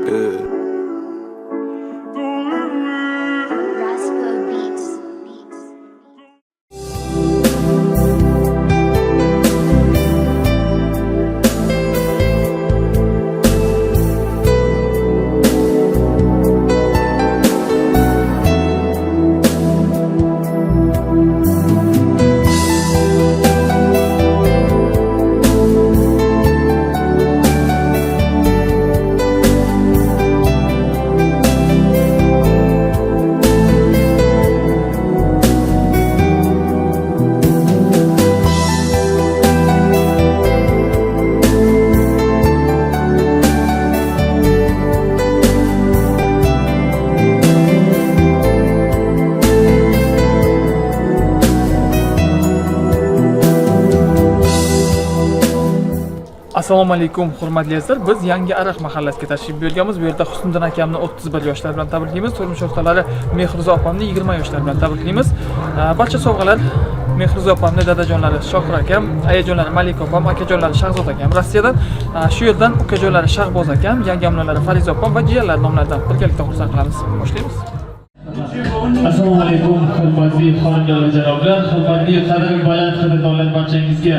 Rascal Beats. Assalomu alaykum hurmatli azizlar. Biz Yangi Ariq mahallasiga tashrif buyurganmiz. Bu yerda Husniddin akamni 31 yoshlar bilan tabriklaymiz. Turmush o'rtoqlari Mehrizo opamni 20 yoshlar bilan tabriklaymiz. Barcha sovg'alar Mehrizo opamni dadajonlari Shokir akam, ayajonlari Malika opam, akajonlari Shahzod akam Rossiyadan, shu yerdan ukajonlari Shahboz akam, yangamlari Fariza opam va jiyanlar nomlaridan birgalikda xursand qilamiz. Boshlaymiz. Assalomu alaykum hurmatli xonadonlar janoblar, hurmatli qadr baland xonadonlar barchangizga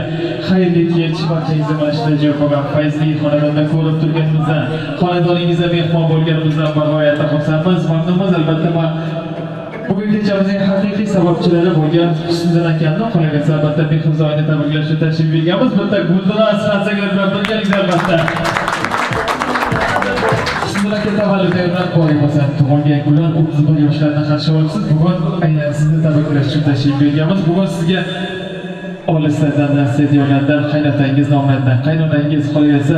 xayrli kech, barchangizga mana shunday joy bo'lgan fayzli xonadonda ko'rib turganimizdan, xonadoningizda mehmon bo'lganimizdan bag'oyatda xursandmiz, mamnunmiz. Albatta bugungi kechamizning haqiqiy sababchilari bo'lgan Husniddin akamni qolaversa albatta Mehrizo oyini tabriklashga tashrif buyurganmiz. Bitta Guldiroz Xansagar bilan birgalikda albatta Husniddin tavalludidan boring bo'lsa, tug'ilgan kunlar 31 yoshlardan qarshi olibsiz. Bugun aynan sizni tabriklash uchun tashrif buyurganmiz. Bugun sizga olislardan, stadionlardan, qaynotangiz nomlaridan, qaynonangiz qolaversa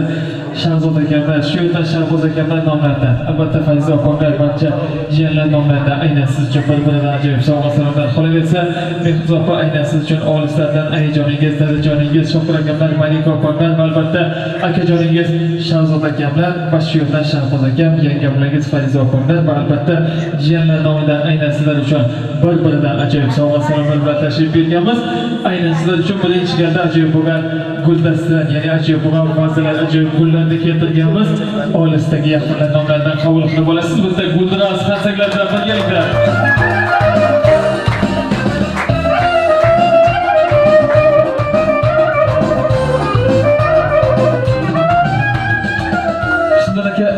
Shahzod akamlar, shu yerdan Shahboz akamlar nomlaridan, albatta Fariza opamlar, barcha jiyanlar nomlaridan aynan siz uchun bir-biridan ajoyib sovg'a-salomlar qolaversa, Mehrizo opa aynan siz uchun olislardan ayajoningiz, dadajoningiz, Shokir akamlar, Malika opamlar va albatta akajoningiz Shahzod akamlar va shu yerdan Shahboz akam, yangamlaringiz Fariza opamlar va albatta jiyanlar nomidan aynan sizlar uchun bir-biridan ajoyib sovg'a-salomlar bilan tashrif buyurganmiz. Aynan sizlar uchun birinchi galda ajoyib bo'lgan guldastan, ya'ni ajoyib bo'lgan vazalar, ajoyib gullarni keltirganmiz. Olisdagi yaqinlar nomlaridan qabul qilib olasiz. Bitta Guldiroz Xansagar bilan birgalikda.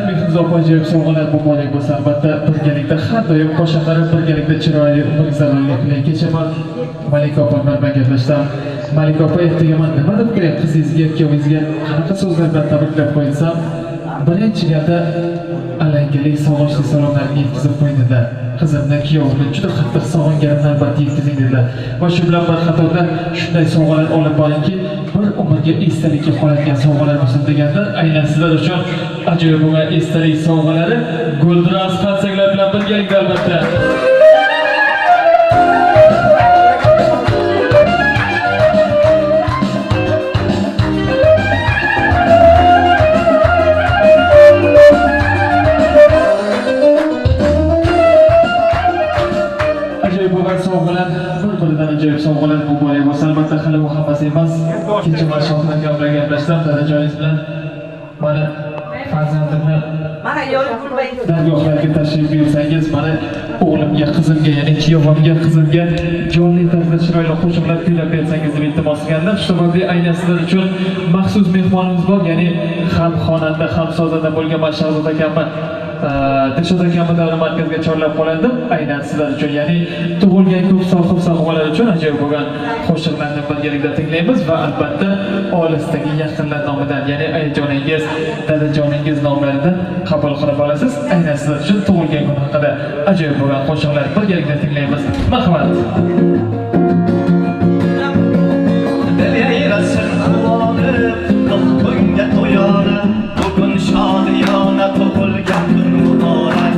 Mehrizo opa ajoyib sovg'alar muborak bo'lsa, albatta birgalikda har doim qo'shiqlari birgalikda chiroyli umr zararli bilan kechaman. Malika opa bilan gaplashdim. Malika opa ertaga men nima deb qo'yay qizingizga, ikkovingizga qanaqa so'zlar bilan tabriklab qo'ysam, birinchi galda alangali sog'inchli salomlarni yetkazib qo'ydida. Qizimni, kuyovimni juda qattiq sog'inganimni albatta yetkazing dedilar. Va shu bilan bir qatorda shunday sovg'alar olib boringki, bir umrga esdalikka qoladigan sovg'alar bo'lsin deganda, aynan sizlar uchun ajoyib bo'lgan esdalik sovg'alari Guldiroz Xansagar bilan birgalikda albatta. Ajoyib sovg'alar muborak bo'lsa, albatta hali bu hammasi emas. Kecha mana Shokir akam bilan gaplashdim, dadajoningiz bilan mana farzandimni dargohlarga tashrif buyursangiz, mana o'g'limga, qizimga, ya'ni kuyovimga, qizimga jonli tarzda chiroyli qo'shiqlar kuylab bersangiz deb iltimos qilgandim. Shu sababli aynan sizlar uchun maxsus mehmonimiz bor, ya'ni ham xonanda, ham sozanda bo'lgan Shahzod akamni Dilshod akamni davra markaziga chorlab qo'ydim. Aynan sizlar uchun, ya'ni tug'ilgan ko'p sohib-sohiblar uchun ajoyib bo'lgan qo'shiqlarni birgalikda tinglaymiz va albatta olisdagi yaqinlar nomidan, ya'ni ayajoningiz, dadajoningiz nomlaridan qabul qilib olasiz. Aynan sizlar uchun tug'ilgan kun haqida ajoyib bo'lgan qo'shiqlar birgalikda tinglaymiz. Marhamat. Bugün şadiyana tug'ilgan kun muborak.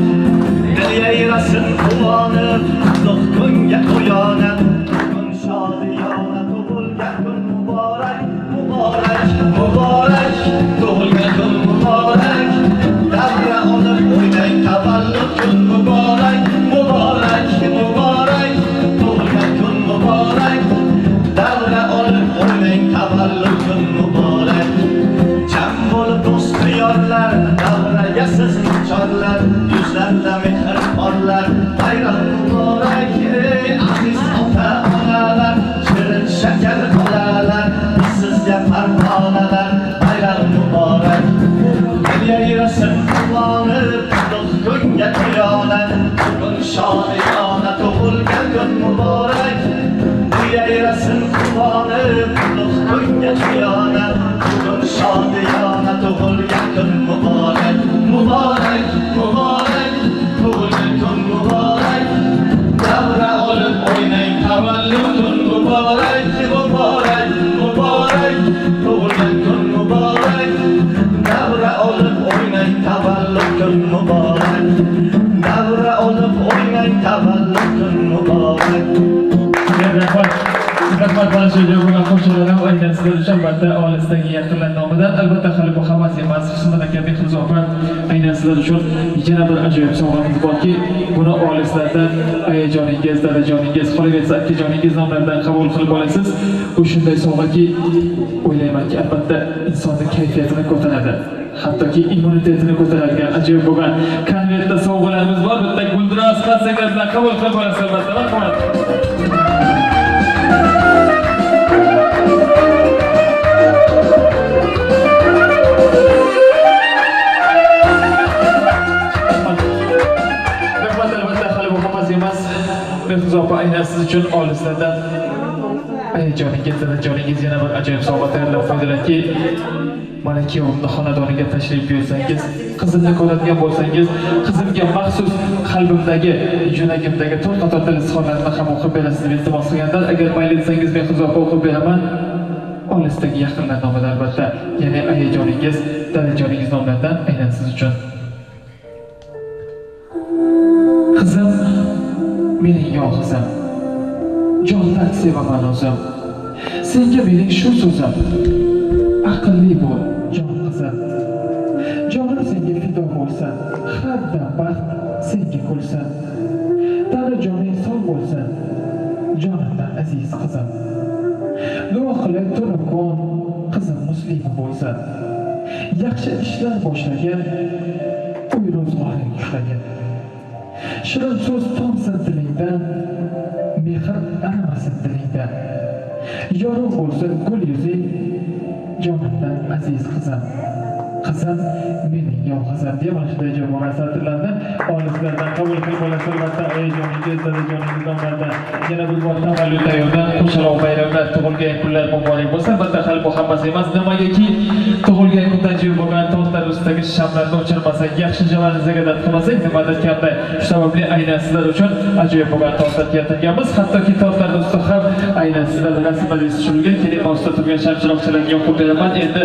Yayrasın quvonib, qutlug' kunga to'yonib. Bugün şadiyana tug'ilgan kun muborak, muborak, muborak. Tug'ilgan kun muborak. Davra olib o'ynang, tavallud kun muborak, muborak, muborak. Tug'ilgan kun muborak. quvonib qutlug' kunga to'yonib bugun shodiyona tug'ilgan kun muborak muborak muborak tug'ilgan kun muborak davra olib o'ynang tavallud kun muborak muborak muborak tug'ilgan kun muborak davra olib o'ynang tavallud kun muborak davra olib o'ynang tavallud kun muborak. Rahmat mana shu jo'g'on qo'shiqlarni aynan sizlar uchun albatta olisdagi yaqinlar nomidan albatta hali bu hammasi emas. Husnudin aka Mehruz opa aynan sizlar uchun yana bir ajoyib sovg'amiz borki, buni olislardan ayajoningiz, dadajoningiz, qolaversa akajoningiz nomlaridan qabul qilib olasiz. Bu shunday sovg'aki, o'ylaymanki albatta insonning kayfiyatini ko'taradi. Hattoki immunitetini ko'taradigan ajoyib bo'lgan konvertda sovg'alarimiz bor. Bitta guldiroz qarsaklar bilan qabul qilib olasiz albatta. Marhamat. Mehruz opa aynan siz uchun olislardan ayajoningiz, dadajoningiz yana bir ajoyib sovg'a tayyorlab qo'ydilarki, mana kuyovimni xonadoniga tashrif buyursangiz, qizimni ko'radigan bo'lsangiz, qizimga maxsus qalbimdagi, yuragimdagi to'rt qator izhorlarni ham o'qib berasiz deb iltimos qilganlar. Agar mayli desangiz Mehruz opa o'qib beraman. Olisdagi yaqinlar nomidan albatta, ya'ni ayajoningiz, dadajoningiz nomlaridan aynan siz uchun. Qizim mening yolg'izim, jondan sevaman o'zim. Senga mening shu so'zim, aqlli bo'l, jon qizim. Jonim senga fido bo'lsin, har dam baxt senga kulsin. Tana joning sog' bo'lsin, jonimdan aziz qizim. Duo qilib turibman, qizim muslima bo'lsin. Yaxshi ishlar boshlagan, uy ro'zg'oring ushlagan. Shirin so'z tomsin tilingdan, mehr arimasin dilingdan. Yorug' bo'lsin gul yuzing, jonimdan aziz qizim. Qizim mening yolg'izim deya mana shunday javob satrlarni olislardan qabul qilib olasiz. Albatta ayajoningiz, dadajoningiz nomlaridan yana bir bor tavallud tayyordan qo'shaloq bayramlar, tug'ilgan kunlar muborak bo'lsin. Albatta hali bu hammasi emas. Nimagaki tug'ilgan kundan jiy bo'lgan tortlar ustidagi shamlarni o'chirmasak, yaxshi javoninizga dad qilmasak, nimadir kamda. Shu sababli aynan sizlar uchun ajoyib bo'lgan tortlar keltirganmiz. Hattoki tortlarning ustida ham aynan sizlar rasmlaringiz tushirilgan, kelin ustida turgan shamchiroqchalarga yoqib beraman. Endi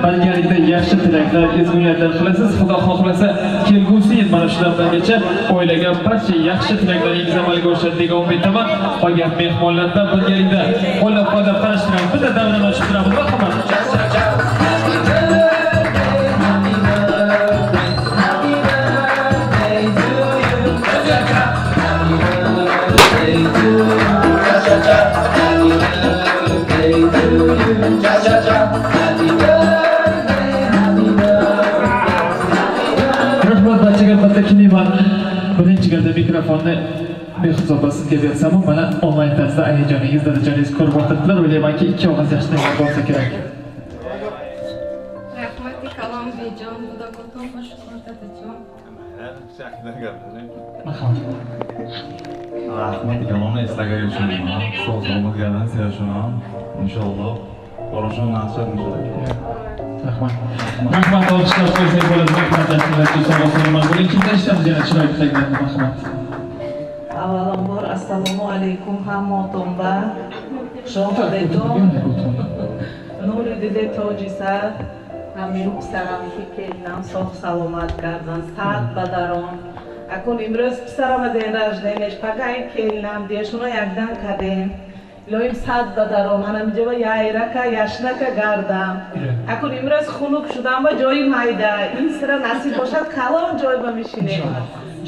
birgalikda yaxshi tilaklar, ezgu niyatlar qilasiz. Xudo xohlasa kelgusi yil mana shu damgacha o'ylagan barcha yaxshi tilaklaringiz amalga oshadi degan umiddaman. Qolgan mehmonlardan birgalikda qo'llab-quvvatlab qarashtiramiz. Bitta davrani ochib turamiz. Marhamat. Rahmat barchaga albatta kelyman. Birinchi galda mikrofonni Mehruz opa sizga bersam, mana onlayn tarzda ayajoningiz, dadajoningiz ko'rib o'tiribdilar. O'ylaymanki ikki og'iz yaxshi bo'lsa kerak. Rahmat kalom bejon, xudo ko'rsin xo'sh ko'rsatajon. Rahmat kalomni eslagan uchun so'zimizga sevishim. Inshaalloh ko'rishim nasib inshaalloh. Rahmat. Rahmat olqishlar qo'ysak bo'ladi. Rahmat dasturlarga sog'-salomat bo'ling. Kimda ishlab yana chiroyli tilaklarni marhamat. Avvalambor assalomu alaykum hammatomba. Shohidjon. Nuridide tojisa hamir psaram ki kelinam sog' salomat gardan sa'd badaron. Akun imroz psaram den rajdenش pagay kelinam diye shuni yakdan kadem. Loim sa'd badaron manam java yayraka yashnaka gardam. Akun imroz khunuk shudam ba joyi mayda. In sira nasib boshad kalon joyba mishine.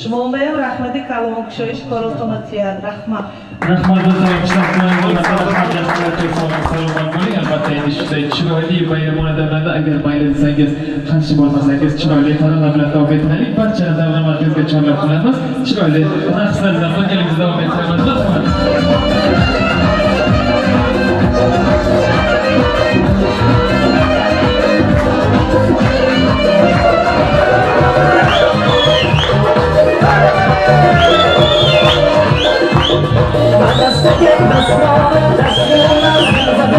شما میام رحمتی کلام کشایش کاراتوناتیان رحمت. Rahmat albatta endi shunday chiroyli bayramona damlarda agar mayli desangiz, qarshi bo'lmasangiz chiroyli taronlar bilan davom ettiraylik. Barchani davra markaziga chorlab qilamiz. Chiroyli raqslar bilan birgalikda davom ettiramiz. Rahmat. دست که دست ما دست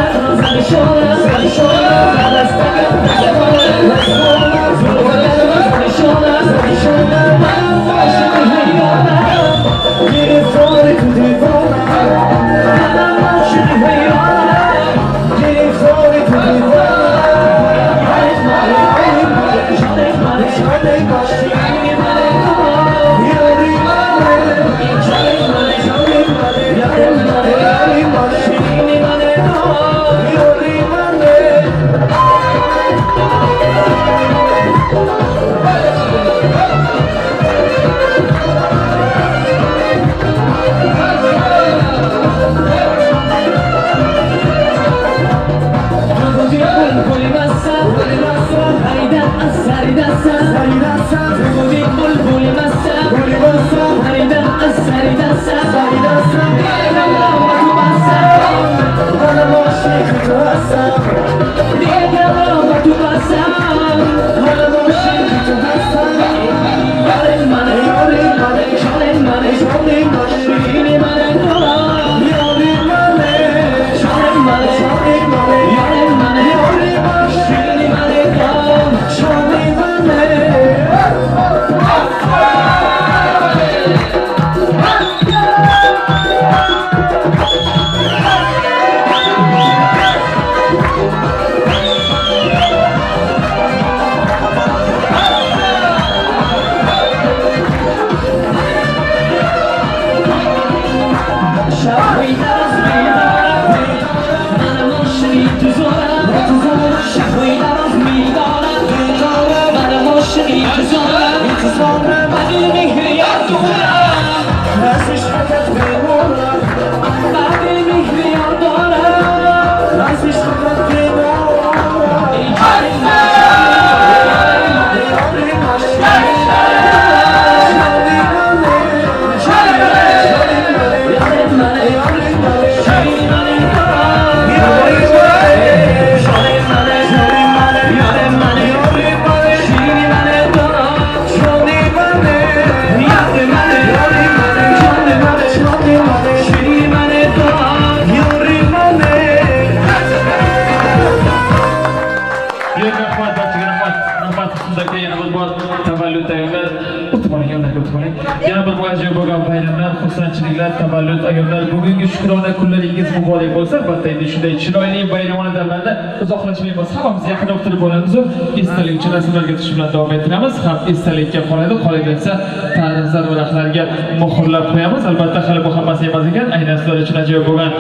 Yana bir muajjab bo'lgan bayramlar, xursandchiliklar, tavallud ayollar, bugungi shukrona kunlaringiz muborak bo'lsa, albatta endi shunday chiroyli bayramona damlarda uzoqlashmaymiz. Hammamiz yaqin o'tirib olamiz va esdalik uchun rasmlarga tushib bilan davom ettiramiz. Ham esdalikka qoladi, qolaversa tarix zarvaraqlariga muhrlab qo'yamiz. Albatta hali bu hammasi emas ekan, aynan sizlar uchun ajoyib bo'lgan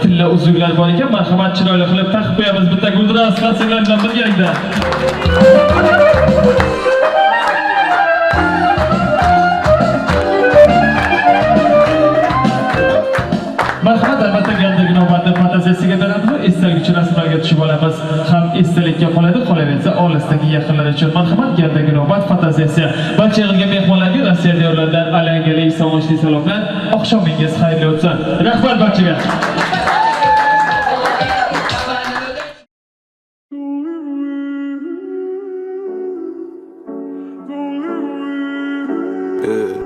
tilla uzuklar bor ekan. Marhamat, chiroyli qilib taqib qo'yamiz. Bitta guldiraz qasinglar bilan birgalikda. Marhamat, albatta gandagi navbatda fantaziyasiga beramiz va esdalik uchun rasmlarga tushib olamiz. Ham esdalikka qoladi, qolaversa olisdagi yaqinlar uchun. Marhamat, gandagi navbat fantaziyasi. Barcha yig'ilgan mehmonlarga Rossiya diyorlaridan alangali sog'inchli salomlar. Oqshomingiz xayrli o'tsin. Rahmat barchaga. Yeah.